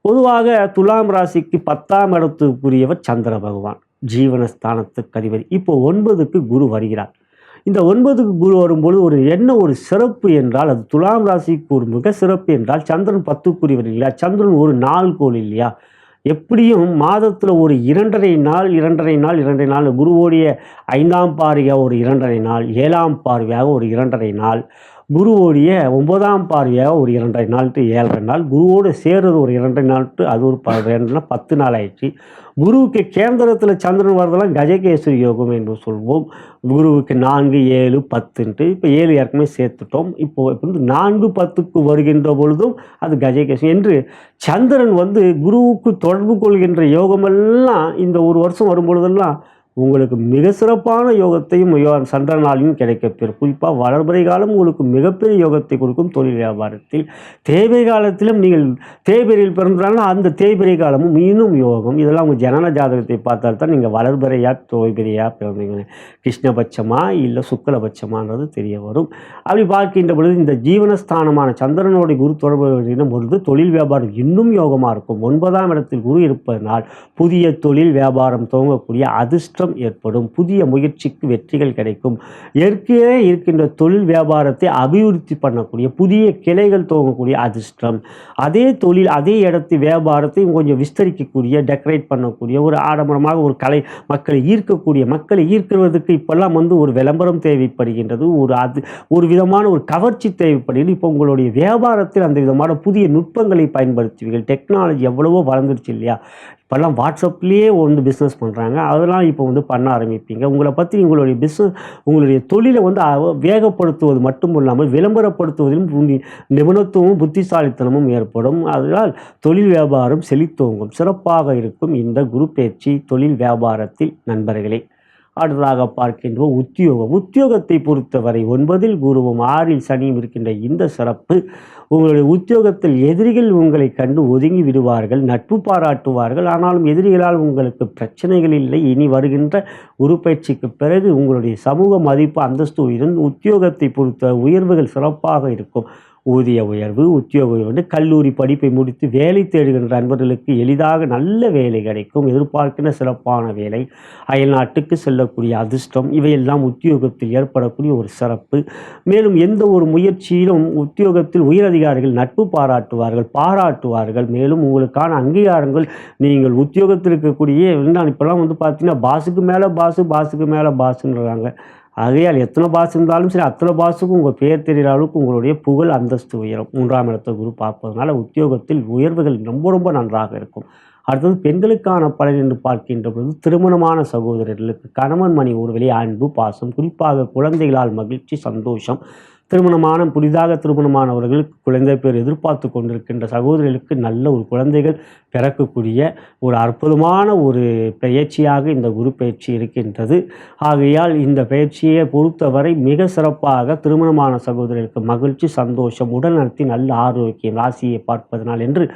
பொதுவாக துலாம் ராசிக்கு 10ஆம் இடத்துக்குரியவர் சந்திர பகவான், ஜீவனஸ்தானத்துக்கு அதிபதி. இப்போ 9க்கு குரு வருகிறார். இந்த 9க்கு குரு வரும்பொழுது ஒரு சிறப்பு என்றால், அது துலாம் ராசிக்கு ஒரு மிக சிறப்பு என்றால், சந்திரன் 10க்குரியவர் இல்லையா, சந்திரன் ஒரு நாள் கோள் இல்லையா, எப்படியும் மாதத்தில் ஒரு 2.5 நாள் குருவோடைய 5ஆம் பார்வையாக ஒரு 2.5 நாள், 7ஆம் பார்வையாக ஒரு 2.5 நாள், குருவோடைய 9ஆம் பார்வையாக ஒரு 2.5 நாள் டு 7.5 நாள், குருவோடு சேர்றது ஒரு 2.5 நாள் டு அது ஒரு 2 நாள், 10 நாள் ஆயிடுச்சு. குருவுக்கு கேந்திரத்தில் சந்திரன் வரதெல்லாம் கஜகேசரி யோகம் என்று சொல்வோம். குருவுக்கு 4, 7, 10ன்ட்டு இப்போ 7 ஏற்கனவே சேர்த்துட்டோம். இப்போ 4, 10க்கு வருகின்ற பொழுதும் அது கஜகேசரி என்று சந்திரன் குருவுக்கு தொடர்பு கொள்கின்ற யோகமெல்லாம் இந்த ஒரு வருஷம் வரும்பொழுதெல்லாம் உங்களுக்கு மிக சிறப்பான யோகத்தையும் சந்திரனாலையும் கிடைக்கப்பெறும். குறிப்பாக வளர்பிறை காலம் உங்களுக்கு மிகப்பெரிய யோகத்தை கொடுக்கும். தொழில் வியாபாரத்தில் தேய்பிறை காலத்திலும் நீங்கள் தேய்பிறையில் பிறந்தாலும் அந்த தேய்பிறை காலமும் இன்னும் யோகம். இதெல்லாம் உங்கள் ஜனன ஜாதகத்தை பார்த்தால் தான் நீங்கள் வளர்பிறையா தோய்பிறையா பிறந்தீங்க, கிருஷ்ணபட்சமா இல்லை சுக்கலபட்சமானது தெரிய வரும். அப்படி பார்க்கின்ற பொழுது இந்த ஜீவனஸ்தானமான சந்திரனோட குரு தொடர்பு பொழுது தொழில் வியாபாரம் இன்னும் யோகமாக இருக்கும். 9ஆம் இடத்தில் குரு இருப்பதனால் புதிய தொழில் வியாபாரம் துவங்கக்கூடிய அதிர்ஷ்டம் ஏற்படும். புதிய முயற்சிக்கு வெற்றிகள் கிடைக்கும். ஏற்கனவே இருக்கின்ற தொழில் வியாபாரத்தை அபிவிருத்தி பண்ணக்கூடிய புதிய கிளைகள் துவங்கக்கூடிய அதிர்ஷ்டம். அதே தொழில் அதே இடத்து வியாபாரத்தை கொஞ்சம் விஸ்தரிக்கக்கூடிய, டெக்கரேட் பண்ணக்கூடிய, ஒரு ஆடம்பரமாக ஒரு கலை மக்களை ஈர்க்கிறதுக்கு இப்பெல்லாம் ஒரு விளம்பரம் தேவைப்படுகின்றது. ஒரு விதமான ஒரு கவர்ச்சி தேவைப்படுகிறது. இப்போ உங்களுடைய வியாபாரத்தில் அந்த விதமான புதிய நுட்பங்களை பயன்படுத்துவீர்கள். டெக்னாலஜி எவ்வளவோ வளர்ந்துருச்சு இல்லையா. இப்போல்லாம் வாட்ஸ்அப்லேயே பிஸ்னஸ் பண்ணுறாங்க. அதெல்லாம் இப்போ பண்ண ஆரம்பிப்பீங்க. உங்களை பற்றி உங்களுடைய உங்களுடைய தொழிலை வேகப்படுத்துவது மட்டும் இல்லாமல் விளம்பரப்படுத்துவதிலும் நிபுணத்துவமும் புத்திசாலித்தனமும் ஏற்படும். அதனால் தொழில் வியாபாரம் செழித்தோங்கும். சிறப்பாக இருக்கும் இந்த குரு பயிற்சி தொழில் வியாபாரத்தில் நண்பர்களே. அடுத்ததாக பார்க்கின்ற உத்தியோகத்தை பொறுத்தவரை 9ல் குருவும் 6ல் சனியும் இருக்கின்ற இந்த சிறப்பு உங்களுடைய உத்தியோகத்தில் எதிரிகள் உங்களை கண்டு ஒதுங்கி விடுவார்கள், நட்பு பாராட்டுவார்கள். ஆனாலும் எதிரிகளால் உங்களுக்கு பிரச்சனைகள் இல்லை. இனி வருகின்ற குரு பயிற்சிக்கு பிறகு உங்களுடைய சமூக மதிப்பு அந்தஸ்து உயர்ந்து உத்தியோகத்தை பொறுத்த உயர்வுகள் சிறப்பாக இருக்கும். ஊதிய உயர்வு, உத்தியோக உயர்வு, கல்லூரி படிப்பை முடித்து வேலை தேடுகின்ற நண்பர்களுக்கு எளிதாக நல்ல வேலை கிடைக்கும். எதிர்பார்க்கின்ற சிறப்பான வேலை, அயல்நாட்டுக்கு செல்லக்கூடிய அதிர்ஷ்டம், இவையெல்லாம் உத்தியோகத்தில் ஏற்படக்கூடிய ஒரு சிறப்பு. மேலும் எந்த ஒரு முயற்சியிலும் உத்தியோகத்தில் உயரதிகாரிகள் நட்பு பாராட்டுவார்கள். மேலும் உங்களுக்கான அங்கீகாரங்கள் நீங்கள் உத்தியோகத்தில் இருக்கக்கூடிய இப்போலாம் பார்த்தீங்கன்னா பாஸுக்கு மேலே பாஸுன்றாங்க. ஆகையால் எத்தனை பாஸ் இருந்தாலும் சரி, அத்தனை பாஸுக்கும் உங்கள் பேர் தெரிகிற அளவுக்கு உங்களுடைய புகழ் அந்தஸ்து உயரும். 3ஆம் இடத்தை குரு பார்ப்பதனால உத்தியோகத்தில் உயர்வுகள் ரொம்ப நன்றாக இருக்கும். அடுத்தது பெண்களுக்கான பலன் என்று பார்க்கின்ற பொழுது திருமணமான சகோதரர்களுக்கு கணவன் மணி உறவிலே அன்பு பாசம், குறிப்பாக குழந்தைகளால் மகிழ்ச்சி சந்தோஷம், புதிதாக திருமணமானவர்களுக்கு குழந்தை பேர் எதிர்பார்த்து கொண்டிருக்கின்ற சகோதரிகளுக்கு நல்ல ஒரு குழந்தைகள் பிறக்கக்கூடிய ஒரு அற்புதமான ஒரு பயிற்சியாக இந்த குரு பயிற்சி இருக்கின்றது. ஆகையால் இந்த பயிற்சியை பொறுத்தவரை மிக சிறப்பாக திருமணமான சகோதரர்களுக்கு மகிழ்ச்சி சந்தோஷம், உடல் நலத்தின் நல்ல ஆரோக்கியம், ராசியை பார்ப்பதனால் என்று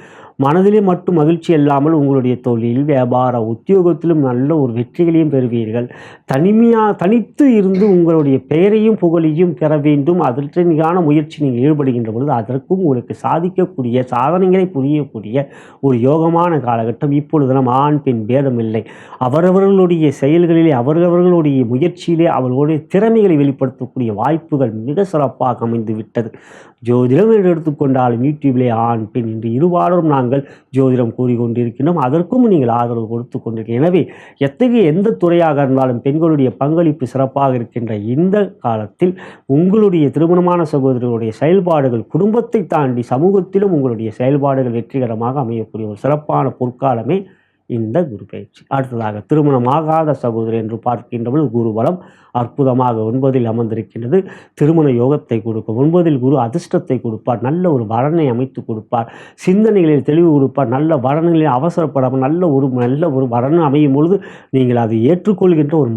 மனதிலே மட்டும் மகிழ்ச்சி இல்லாமல் உங்களுடைய தொழில் வியாபார உத்தியோகத்திலும் நல்ல ஒரு வெற்றிகளையும் பெறுவீர்கள். தனித்து இருந்து உங்களுடைய பெயரையும் புகழையும் பெற வேண்டும், அதற்கான முயற்சி நீங்கள் ஈடுபடுகின்ற பொழுது அதற்கும் உங்களுக்கு சாதிக்கக்கூடிய சாதனைகளை புரியக்கூடிய ஒரு யோகமான காலகட்டம். இப்பொழுது நம் ஆண் பெண் பேதமில்லை, அவரவர்களுடைய செயல்களிலே அவரவர்களுடைய முயற்சியிலே அவர்களுடைய திறமைகளை வெளிப்படுத்தக்கூடிய வாய்ப்புகள் மிக சிறப்பாக அமைந்து விட்டது. ஜோதிடம் என்று எடுத்துக்கொண்டாலும் யூடியூபிலே ஆண் பெண் என்று இருபாலரும் நாங்கள் ஜோதிடம் கூறிக்கொண்டிருக்கின்றோம், அதற்கும் நீங்கள் ஆதரவு கொடுத்து கொண்டிருக்கிறீர்கள். எனவே எந்த துறையாக இருந்தாலும் பெண்களுடைய பங்களிப்பு சிறப்பாக இருக்கின்ற இந்த காலத்தில் உங்களுடைய திருமணமான சகோதரர்களுடைய செயல்பாடுகள் குடும்பத்தை தாண்டி சமூகத்திலும் உங்களுடைய செயல்பாடுகள் வெற்றிகரமாக அமையக்கூடிய ஒரு சிறப்பான பொற்காலமே இந்த குரு பயிற்சி. அடுத்ததாக திருமணமாகாத சகோதரி என்று பார்க்கின்றபோது குரு பலம் அற்புதமாக 9இல் அமர்ந்திருக்கின்றது. திருமண யோகத்தை கொடுக்கும். 9இல் குரு அதிர்ஷ்டத்தை கொடுப்பார், நல்ல ஒரு வரனை அமைத்து கொடுப்பார், சிந்தனைகளில் தெளிவு கொடுப்பார், நல்ல வரன்களில் அவசரப்படாமல் நல்ல ஒரு வரன் அமையும் பொழுது நீங்கள் அதை ஏற்றுக்கொள்கின்ற ஒரு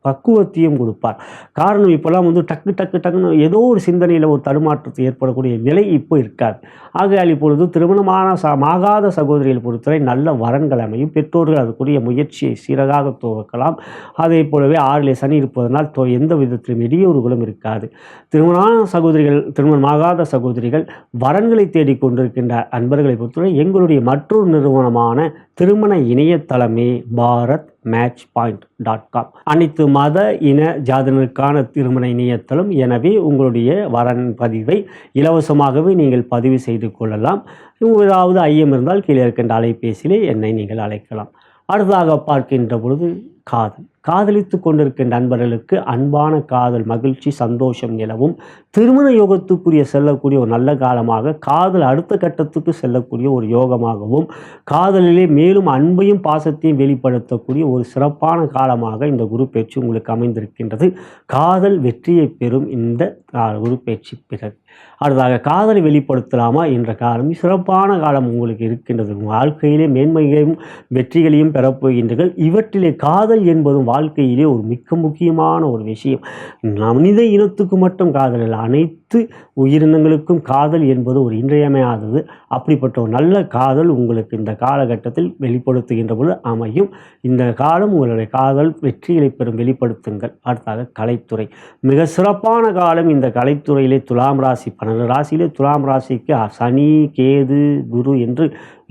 பக்குவத்தையும் கொடுப்பார். காரணம் இப்போல்லாம் டக்குன்னு ஏதோ ஒரு சிந்தனையில் ஒரு தடுமாற்றத்தை ஏற்படக்கூடிய நிலை இப்போ இருக்காது. ஆகையால் இப்பொழுது திருமணமாகாத சகோதரிகள் பொறுத்தவரை நல்ல வரன்கள் அமையும். பெற்றோர்கள் அதுக்குரிய முயற்சியை சீராக துவக்கலாம். அதே போலவே 6லே சனி இருப்பதனால் எந்த விதத்திலும் இடையூறுகளும் இருக்காது. திருமணமாகாத சகோதரிகள் வரன்களை தேடிக்கொண்டிருக்கின்ற அன்பர்களை பொறுத்தவரை எங்களுடைய மற்றொரு நிறுவனமான திருமண இணையதளமே bharatmatchpoint.com அனைத்து மத இன ஜாதியினருக்கான திருமண இணையதளம். எனவே உங்களுடைய வரன் பதிவை இலவசமாகவே நீங்கள் பதிவு செய்து கொள்ளலாம். ஏதாவது ஐயம் இருந்தால் கீழே இருக்கின்ற அலைபேசியிலே என்னை நீங்கள் அழைக்கலாம். அடுத்ததாக பார்க்கின்ற பொழுது காதலித்து கொண்டிருக்கின்ற நண்பர்களுக்கு அன்பான காதல் மகிழ்ச்சி சந்தோஷம் நிலவும். திருமண யோகத்துக்குரிய செல்லக்கூடிய ஒரு நல்ல காலமாக, காதல் அடுத்த கட்டத்துக்கு செல்லக்கூடிய ஒரு யோகமாகவும், காதலிலே மேலும் அன்பையும் பாசத்தையும் வெளிப்படுத்தக்கூடிய ஒரு சிறப்பான காலமாக இந்த குரு பயிற்சி உங்களுக்கு அமைந்திருக்கின்றது. காதல் வெற்றியை பெறும் இந்த குரு பயிற்சி பிறகு அடுத்ததாக காதலை வெளிப்படுத்தலாமா என்ற காலம் சிறப்பான காலம் உங்களுக்கு இருக்கின்றது. வாழ்க்கையிலே மேன்மைகளையும் வெற்றிகளையும் பெறப்போகின்றீர்கள். இவற்றிலே காதல் என்பதும் வாழ்க்கையிலே ஒரு மிக முக்கியமான ஒரு விஷயம். மனித இனத்துக்கு மட்டும் காதல் இல்லை, அனைத்து உயிரினங்களுக்கும் காதல் என்பது ஒரு இன்றியமையாதது. அப்படிப்பட்ட ஒரு நல்ல காதல் உங்களுக்கு இந்த காலகட்டத்தில் வெளிப்படுத்துகின்ற பொழுது அமையும். இந்த காலம் உங்களுடைய காதல் வெற்றிகளை பெறும் வெளிப்படுத்துங்கள். அடுத்தாக கலைத்துறை மிக சிறப்பான காலம். இந்த கலைத்துறையிலே துலாம் ராசி 12 ராசியிலே துலாம் ராசிக்கு சனி கேது குரு என்று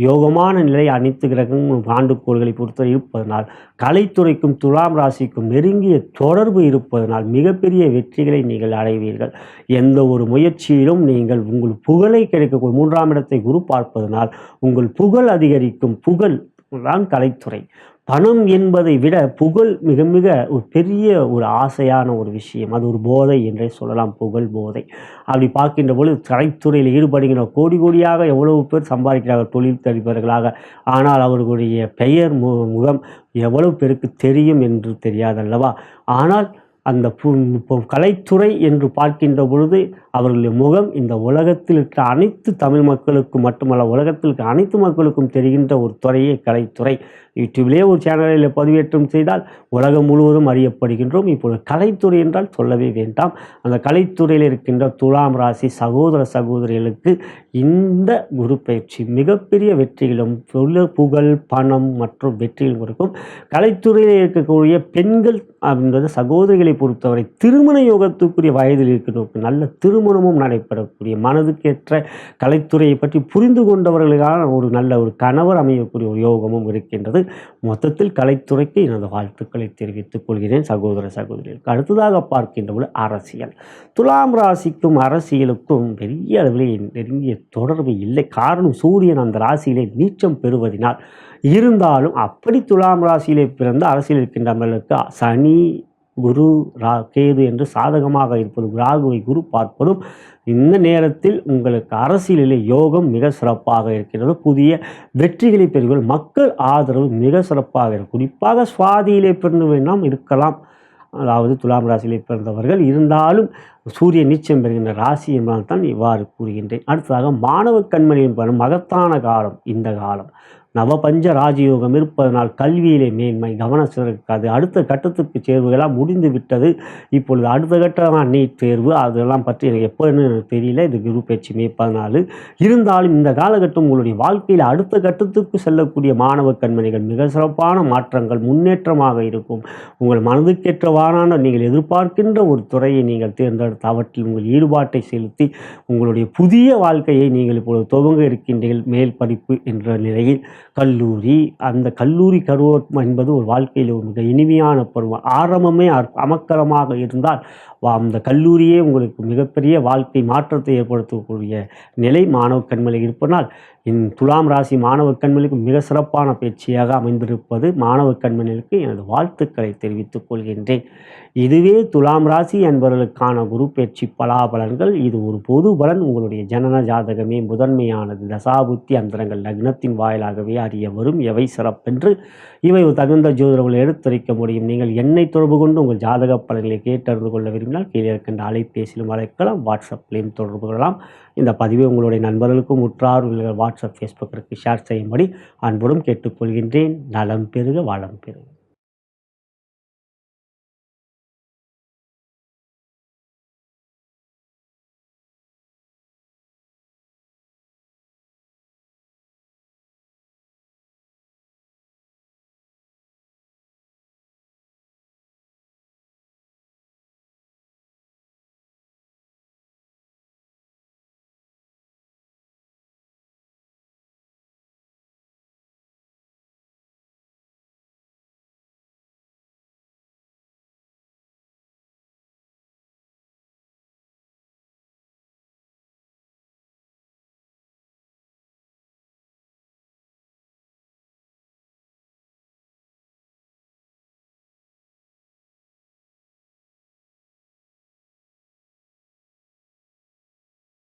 யோகமான நிலை அனைத்து கிரகங்களும் ஆண்டுகோள்களை பொறுத்தவரை இருப்பதனால் கலைத்துறைக்கும் துலாம் ராசிக்கும் நெருங்கிய தொடர்பு இருப்பதனால் மிகப்பெரிய வெற்றிகளை நீங்கள் அடைவீர்கள். எந்த ஒரு முயற்சியிலும் நீங்கள் உங்கள் புகழை கிடைக்கக்கூடிய 3ஆம் இடத்தை குரு பார்ப்பதனால் உங்கள் புகழ் அதிகரிக்கும். புகழ் தான் கலைத்துறை. பணம் என்பதை விட புகழ் மிக மிக ஒரு பெரிய ஒரு ஆசையான ஒரு விஷயம். அது ஒரு போதை என்றே சொல்லலாம், புகழ் போதை. அப்படி பார்க்கின்ற பொழுது கலைத்துறையில் ஈடுபடுகின்ற கோடியாக எவ்வளவு பேர் சம்பாதிக்கிறார்கள் தொழில் தரிப்பவர்களாக. ஆனால் அவர்களுடைய பெயர் முகம் எவ்வளவு பேருக்கு தெரியும் என்று தெரியாதல்லவா. ஆனால் அந்த கலைத்துறை என்று பார்க்கின்ற பொழுது அவர்களுடைய முகம் இந்த உலகத்தில் இருக்கிற அனைத்து தமிழ் மக்களுக்கும் மட்டுமல்ல, உலகத்தில் இருக்கிற அனைத்து மக்களுக்கும் தெரிகின்ற ஒரு துறையே கலைத்துறை. யூடியூப்லேயே ஒரு சேனலில் பதிவேற்றம் செய்தால் உலகம் முழுவதும் அறியப்படுகின்றோம். இப்பொழுது கலைத்துறை என்றால் சொல்லவே வேண்டாம். அந்த கலைத்துறையில் இருக்கின்ற துலாம் ராசி சகோதர சகோதரிகளுக்கு இந்த குரு பயிற்சி மிகப்பெரிய வெற்றிகளும் புகழ் பணம் மற்றும் வெற்றிகளும் இருக்கும். கலைத்துறையில் இருக்கக்கூடிய பெண்கள் அப்படின்றது சகோதரிகளை பொறுத்தவரை திருமண யோகத்துக்குரிய வயதில் இருக்கிறவருக்கு நல்ல திருமணமும் நடைபெறக்கூடிய மனதுக்கேற்ற கலைத்துறையை பற்றி புரிந்து கொண்டவர்களுக்கான ஒரு நல்ல ஒரு கணவர் அமையக்கூடிய ஒரு யோகமும் இருக்கின்றது. மொத்தத்தில் கலைத்துறைக்கு எனது வாழ்த்துக்களை தெரிவித்துக் கொள்கிறேன் சகோதர சகோதரிகளுக்கு. அடுத்ததாக பார்க்கின்ற அரசியல். துலாம் ராசிக்கும் அரசியலுக்கும் பெரிய அளவில் நெருங்கிய தொடர்பு இல்லை. காரணம் சூரியன் அந்த ராசியிலே நீச்சம் பெறுவதனால். இருந்தாலும் அப்படி துலாம் ராசியிலே பிறந்த அரசியல் இருக்கின்றவர்களுக்கு சனி குரு கேது என்று சாதகமாக இருப்பதும் ராகுவை குரு பார்ப்பதும் இந்த நேரத்தில் உங்களுக்கு அரசியலிலே யோகம் மிக சிறப்பாக இருக்கிறது. புதிய வெற்றிகளை பெறுங்கள். மக்கள் ஆதரவு மிக சிறப்பாக இருக்கும். குறிப்பாக சுவாதியிலே பிறந்து வேண்டாம் இருக்கலாம், அதாவது துலாம் ராசியிலே பிறந்தவர்கள் இருந்தாலும் சூரிய நீச்சம் பெறுகின்ற ராசி என்பதால் தான் இவ்வாறு கூறுகின்றேன். அடுத்ததாக மாணவ கண்மணியின் பலம் மகத்தான காலம் இந்த காலம். நவபஞ்ச ராஜயோகம் இருப்பதனால் கல்வியிலே மேன்மை, கவனம் சிறக்காது. அடுத்த கட்டத்துக்கு தேர்வுகளாக முடிந்து விட்டது. இப்பொழுது அடுத்த கட்டமாக நீட் தேர்வு அதெல்லாம் பற்றி எனக்கு எப்போன்னு தெரியல. இது குரு பயிற்சி மே 14. இருந்தாலும் இந்த காலகட்டம் உங்களுடைய வாழ்க்கையில் அடுத்த கட்டத்துக்கு செல்லக்கூடிய மாணவ கண்மணிகள் மிக சிறப்பான மாற்றங்கள் முன்னேற்றமாக இருக்கும். உங்கள் மனதுக்கேற்றவாறான நீங்கள் எதிர்பார்க்கின்ற ஒரு துறையை நீங்கள் தேர்ந்தெடுத்து அவற்றில் உங்கள் ஈடுபாட்டை செலுத்தி உங்களுடைய புதிய வாழ்க்கையை நீங்கள் இப்பொழுது துவங்க இருக்கின்றீர்கள். மேல் படிப்பு என்ற நிலையில் கல்லூரி, அந்த கல்லூரி பருவம் என்பது ஒரு வாழ்க்கையில் ஒரு மிக இனிமையான பருவம். ஆரம்பமே அமக்கலமாக இருந்தால் அந்த கல்லூரியே உங்களுக்கு மிகப்பெரிய வாழ்க்கை மாற்றத்தை ஏற்படுத்தக்கூடிய நிலை மாணவ கண்மலை இருப்பதனால் துலாம் ராசி மாணவ கண்மணிக்கு மிக சிறப்பான பயிற்சியாக அமைந்திருப்பது மாணவ கண்மணிகளுக்கு எனது வாழ்த்துக்களை தெரிவித்துக் கொள்கின்றேன். இதுவே துலாம் ராசி என்பவர்களுக்கான குரு பயிற்சி பலாபலன்கள். இது ஒரு பொது பலன். உங்களுடைய ஜனன ஜாதகமே முதன்மையானது. தசாபுத்தி அந்தரங்கள் லக்னத்தின் வாயிலாகவே அறிய வரும் எவை சிறப்பென்று இவை தகுந்த ஜோதிடர்கள் எடுத்துரைக்க முடியும். நீங்கள் என்னை தொடர்பு கொண்டு உங்கள் ஜாதக பலன்களை கேட்டறிந்து கொள்ள விரும்பினால் கீழே இருக்கின்ற அலைபேசியிலும் அழைக்கலாம், வாட்ஸ்அப்லையும் தொடர்பு கொள்ளலாம். இந்த பதிவை உங்களுடைய நண்பர்களுக்கும் உற்றார் வாட்ஸ்அப் ஃபேஸ்புக்கிற்கு ஷேர் செய்யும்படி அன்புடன் கேட்டுக்கொள்கின்றேன். நலம் பெறுக, வளம் பெறுக.